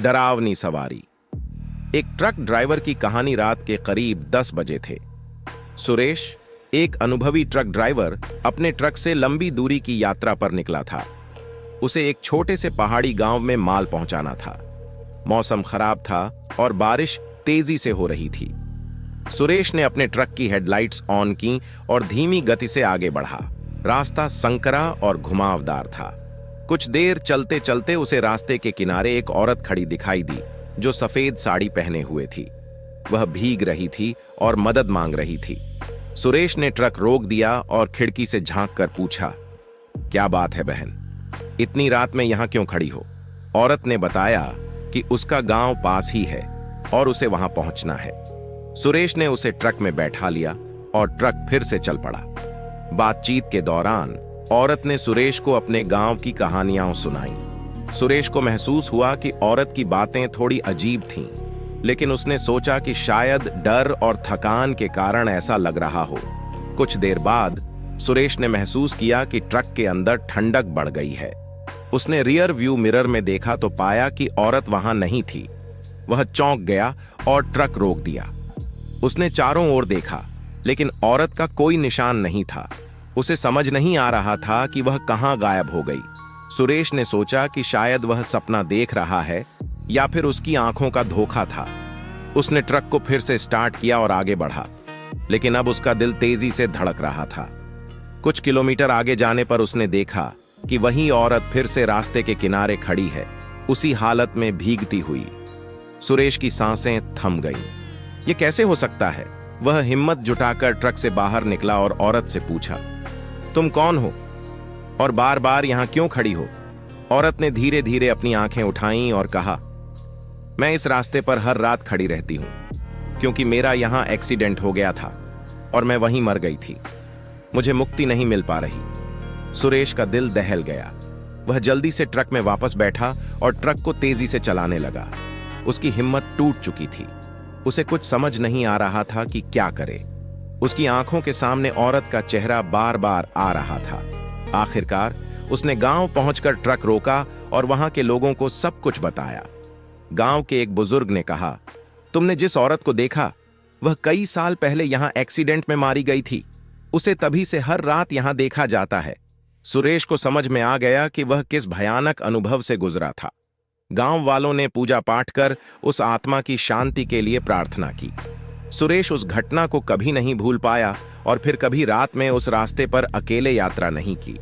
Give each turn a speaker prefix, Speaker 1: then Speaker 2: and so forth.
Speaker 1: डरावनी सवारी। एक ट्रक ड्राइवर की कहानी रात के करीब 10 बजे थे। सुरेश, एक अनुभवी ट्रक ड्राइवर, अपने ट्रक से लंबी दूरी की यात्रा पर निकला था। उसे एक छोटे से पहाड़ी गांव में माल पहुंचाना था। मौसम खराब था और बारिश तेजी से हो रही थी। सुरेश ने अपने ट्रक की हेडलाइट्स ऑन की और धीमी गति से आगे बढ़ा। रास्ता संकरा और घुमावदार था। कुछ देर चलते चलते उसे रास्ते के किनारे एक औरत खड़ी दिखाई दी, जो सफेद साड़ी पहने हुए थी। वह भीग रही थी और मदद मांग रही थी। सुरेश ने ट्रक रोक दिया और खिड़की से झांक कर पूछा, क्या बात है बहन, इतनी रात में यहां क्यों खड़ी हो? औरत ने बताया कि उसका गांव पास ही है और उसे वहां पहुंचना है। सुरेश ने उसे ट्रक में बैठा लिया और ट्रक फिर से चल पड़ा। बातचीत के दौरान औरत ने सुरेश को अपने गांव की कहानियां सुनाई। सुरेश को महसूस हुआ कि औरत की बातें थोड़ी अजीब थीं, लेकिन उसने सोचा कि शायद डर और थकान के कारण ऐसा लग रहा हो। कुछ देर बाद सुरेश ने महसूस किया कि ट्रक के अंदर ठंडक बढ़ गई है। उसने रियर व्यू मिरर में देखा तो पाया कि औरत वहां नहीं थी। वह चौंक गया और ट्रक रोक दिया। उसने चारों ओर देखा, लेकिन औरत का कोई निशान नहीं था। उसे समझ नहीं आ रहा था कि वह कहां गायब हो गई। सुरेश ने सोचा कि शायद वह सपना देख रहा है या फिर उसकी आंखों का धोखा था। उसने ट्रक को फिर से स्टार्ट किया और आगे बढ़ा, लेकिन अब उसका दिल तेजी से धड़क रहा था। कुछ किलोमीटर आगे जाने पर उसने देखा कि वही औरत फिर से रास्ते के किनारे खड़ी है, उसी हालत में भीगती हुई। सुरेश की सांसें थम गईं। यह कैसे हो सकता है? वह हिम्मत जुटाकर ट्रक से बाहर निकला और औरत से पूछा, तुम कौन हो और बार बार यहां क्यों खड़ी हो? औरत ने धीरे धीरे अपनी आंखें उठाईं और कहा, मैं इस रास्ते पर हर रात खड़ी रहती हूं क्योंकि मेरा यहां एक्सीडेंट हो गया था और मैं वहीं मर गई थी। मुझे मुक्ति नहीं मिल पा रही। सुरेश का दिल दहल गया। वह जल्दी से ट्रक में वापस बैठा और ट्रक को तेजी से चलाने लगा। उसकी हिम्मत टूट चुकी थी। उसे कुछ समझ नहीं आ रहा था कि क्या करे। उसकी आंखों के सामने औरत का चेहरा बार बार आ रहा था। आखिरकार उसने गांव पहुंचकर ट्रक रोका और वहां के लोगों को सब कुछ बताया। गांव के एक बुजुर्ग ने कहा, तुमने जिस औरत को देखा, वह कई साल पहले यहां एक्सीडेंट में मारी गई थी। उसे तभी से हर रात यहां देखा जाता है। सुरेश को समझ में आ गया कि वह किस भयानक अनुभव से गुजरा था। गांव वालों ने पूजा पाठ कर उस आत्मा की शांति के लिए प्रार्थना की। सुरेश उस घटना को कभी नहीं भूल पाया और फिर कभी रात में उस रास्ते पर अकेले यात्रा नहीं की।